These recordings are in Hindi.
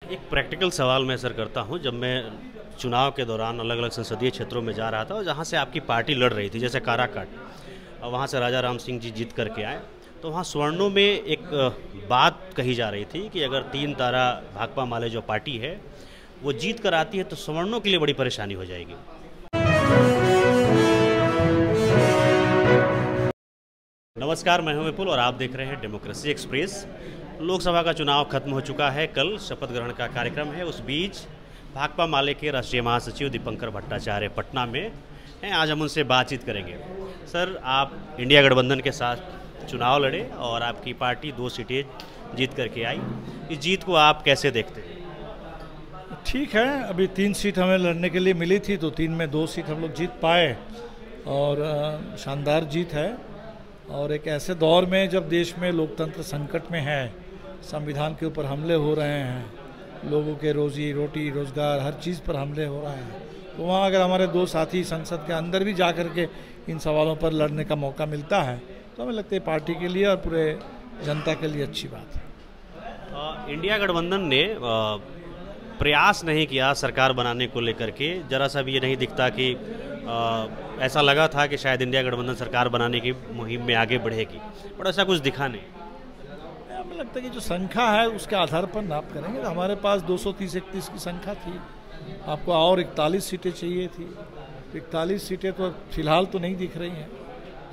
एक प्रैक्टिकल सवाल मैं सर करता हूँ। जब मैं चुनाव के दौरान अलग अलग संसदीय क्षेत्रों में जा रहा था और जहाँ से आपकी पार्टी लड़ रही थी, जैसे काराकाट, और वहाँ से राजा राम सिंह जी जीत करके आए, तो वहाँ स्वर्णों में एक बात कही जा रही थी कि अगर तीन तारा भाकपा माले जो पार्टी है वो जीत कर आती है तो स्वर्णों के लिए बड़ी परेशानी हो जाएगी। नमस्कार, मैं हूं विपुल और आप देख रहे हैं डेमोक्रेसी एक्सप्रेस। लोकसभा का चुनाव खत्म हो चुका है, कल शपथ ग्रहण का कार्यक्रम है। उस बीच भाकपा माले के राष्ट्रीय महासचिव दीपंकर भट्टाचार्य पटना में हैं। आज हम उनसे बातचीत करेंगे। सर, आप इंडिया गठबंधन के साथ चुनाव लड़े और आपकी पार्टी 2 सीटें जीत करके आई। इस जीत को आप कैसे देखते हैं? ठीक है, अभी 3 सीट हमें लड़ने के लिए मिली थी, तो 3 में 2 सीट हम लोग जीत पाए और शानदार जीत है। और एक ऐसे दौर में जब देश में लोकतंत्र संकट में है, संविधान के ऊपर हमले हो रहे हैं, लोगों के रोजी रोटी रोजगार हर चीज़ पर हमले हो रहे हैं, तो वहाँ अगर हमारे 2 साथी संसद के अंदर भी जा कर के इन सवालों पर लड़ने का मौका मिलता है तो हमें लगता है पार्टी के लिए और पूरे जनता के लिए अच्छी बात है। इंडिया गठबंधन ने प्रयास नहीं किया सरकार बनाने को लेकर के। जरा सा भी ये नहीं दिखता कि ऐसा लगा था कि शायद इंडिया गठबंधन सरकार बनाने की मुहिम में आगे बढ़ेगी, पर ऐसा कुछ दिखा नहीं। हमें लगता है कि जो संख्या है उसके आधार पर नाप करेंगे। तो हमारे पास 230-31 की संख्या थी, आपको और 41 सीटें चाहिए थी। 41 सीटें तो फिलहाल तो नहीं दिख रही हैं,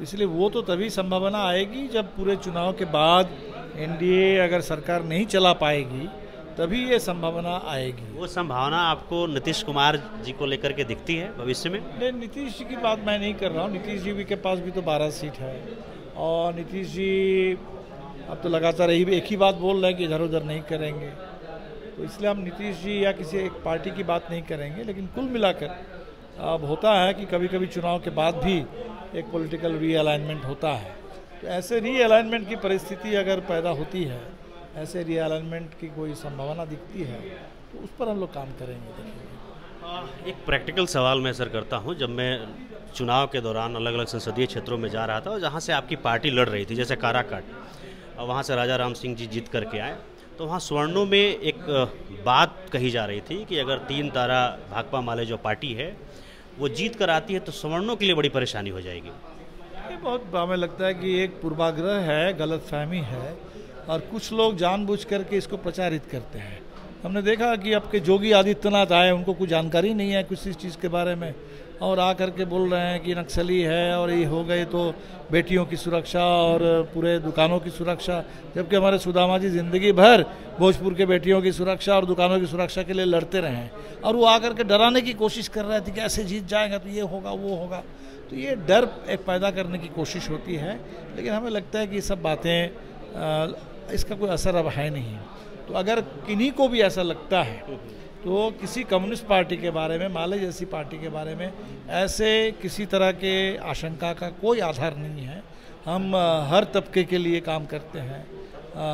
इसलिए वो तो तभी संभावना आएगी जब पूरे चुनाव के बाद एनडीए अगर सरकार नहीं चला पाएगी, तभी ये संभावना आएगी। वो संभावना आपको नीतीश कुमार जी को लेकर के दिखती है भविष्य में? नहीं, नीतीश जी की बात मैं नहीं कर रहा हूँ। नीतीश जी के पास भी तो 12 सीट है और नीतीश जी अब तो लगातार एक ही बात बोल रहे हैं कि इधर उधर नहीं करेंगे, तो इसलिए हम नीतीश जी या किसी एक पार्टी की बात नहीं करेंगे। लेकिन कुल मिलाकर अब होता है कि कभी कभी चुनाव के बाद भी एक पॉलिटिकल रीअलाइनमेंट होता है, तो ऐसे रीअलाइनमेंट की परिस्थिति अगर पैदा होती है, ऐसे रीअलाइनमेंट की कोई संभावना दिखती है, तो उस पर हम लोग काम करेंगे। देखिए, एक प्रैक्टिकल सवाल मैं सर करता हूँ। जब मैं चुनाव के दौरान अलग अलग संसदीय क्षेत्रों में जा रहा था और जहाँ से आपकी पार्टी लड़ रही थी, जैसे काराकाट, और वहाँ से राजा राम सिंह जी जीत करके आए, तो वहाँ स्वर्णों में एक बात कही जा रही थी कि अगर 3 तारा भाकपा माले जो पार्टी है वो जीत कर आती है तो स्वर्णों के लिए बड़ी परेशानी हो जाएगी। ये बहुत हमें लगता है कि एक पूर्वाग्रह है, गलतफहमी है और कुछ लोग जानबूझ करके इसको प्रचारित करते हैं। हमने देखा कि आपके योगी आदित्यनाथ आए, उनको कुछ जानकारी नहीं है किसी चीज़ के बारे में, और आ करके बोल रहे हैं कि नक्सली है और ये हो गए तो बेटियों की सुरक्षा और पूरे दुकानों की सुरक्षा, जबकि हमारे सुदामा जी जिंदगी भर भोजपुर के बेटियों की सुरक्षा और दुकानों की सुरक्षा के लिए लड़ते रहे हैं, और वो आकर के डराने की कोशिश कर रहे थे कि ऐसे जीत जाएगा तो ये होगा वो होगा। तो ये डर एक पैदा करने की कोशिश होती है, लेकिन हमें लगता है कि ये सब बातें इसका कोई असर अब है नहीं। तो अगर किन्हीं को भी ऐसा लगता है तो किसी कम्युनिस्ट पार्टी के बारे में, माले जैसी पार्टी के बारे में ऐसे किसी तरह के आशंका का कोई आधार नहीं है। हम हर तबके के लिए काम करते हैं,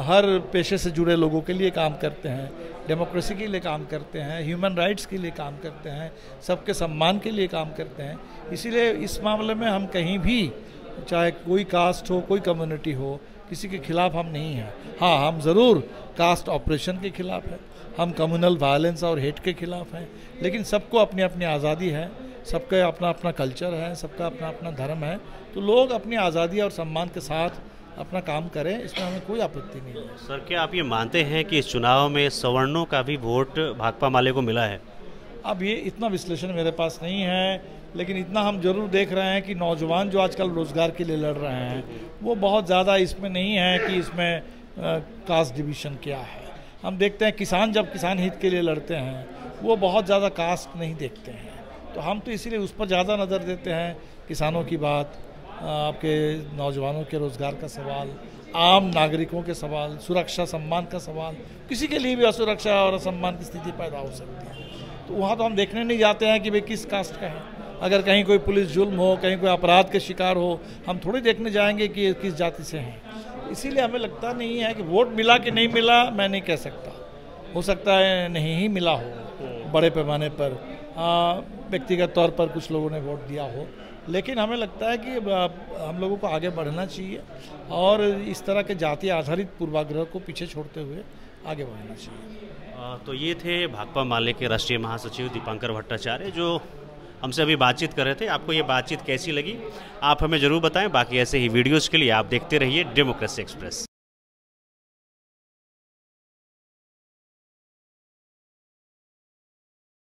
हर पेशे से जुड़े लोगों के लिए काम करते हैं, डेमोक्रेसी के लिए काम करते हैं, ह्यूमन राइट्स के लिए काम करते हैं, सबके सम्मान के लिए काम करते हैं। इसीलिए इस मामले में हम कहीं भी, चाहे कोई कास्ट हो, कोई कम्युनिटी हो, किसी के खिलाफ हम नहीं हैं। हाँ, हम ज़रूर कास्ट ऑपरेशन के खिलाफ हैं, हम कम्युनल वायलेंस और हेट के खिलाफ हैं, लेकिन सबको अपनी अपनी आज़ादी है, सबका अपना अपना कल्चर है, सबका अपना अपना धर्म है, तो लोग अपनी आज़ादी और सम्मान के साथ अपना काम करें, इसमें हमें कोई आपत्ति नहीं है। सर, क्या आप ये मानते हैं कि इस चुनाव में सवर्णों का भी वोट भाकपा माले को मिला है? अब ये इतना विश्लेषण मेरे पास नहीं है, लेकिन इतना हम जरूर देख रहे हैं कि नौजवान जो आजकल रोज़गार के लिए लड़ रहे हैं वो बहुत ज़्यादा इसमें नहीं है कि इसमें कास्ट डिवीज़न क्या है। हम देखते हैं किसान जब किसान हित के लिए लड़ते हैं वो बहुत ज़्यादा कास्ट नहीं देखते हैं, तो हम तो इसीलिए उस पर ज़्यादा नज़र देते हैं। किसानों की बात, आपके नौजवानों के रोज़गार का सवाल, आम नागरिकों के सवाल, सुरक्षा सम्मान का सवाल, किसी के लिए भी असुरक्षा और असम्मान की स्थिति पैदा हो सकती है, तो वहाँ तो हम देखने नहीं जाते हैं कि भाई किस कास्ट का है। अगर कहीं कोई पुलिस जुल्म हो, कहीं कोई अपराध के शिकार हो, हम थोड़ी देखने जाएंगे कि किस जाति से हैं। इसीलिए हमें लगता नहीं है कि वोट मिला कि नहीं मिला, मैं नहीं कह सकता। हो सकता है नहीं ही मिला हो बड़े पैमाने पर, व्यक्तिगत तौर पर कुछ लोगों ने वोट दिया हो, लेकिन हमें लगता है कि हम लोगों को आगे बढ़ना चाहिए और इस तरह के जाति आधारित पूर्वाग्रह को पीछे छोड़ते हुए आगे बढ़ना चाहिए। तो ये थे भाकपा माले के राष्ट्रीय महासचिव दीपंकर भट्टाचार्य जो हमसे अभी बातचीत कर रहे थे। आपको ये बातचीत कैसी लगी आप हमें ज़रूर बताएं। बाकी ऐसे ही वीडियोज़ के लिए आप देखते रहिए डेमोक्रेसी एक्सप्रेस।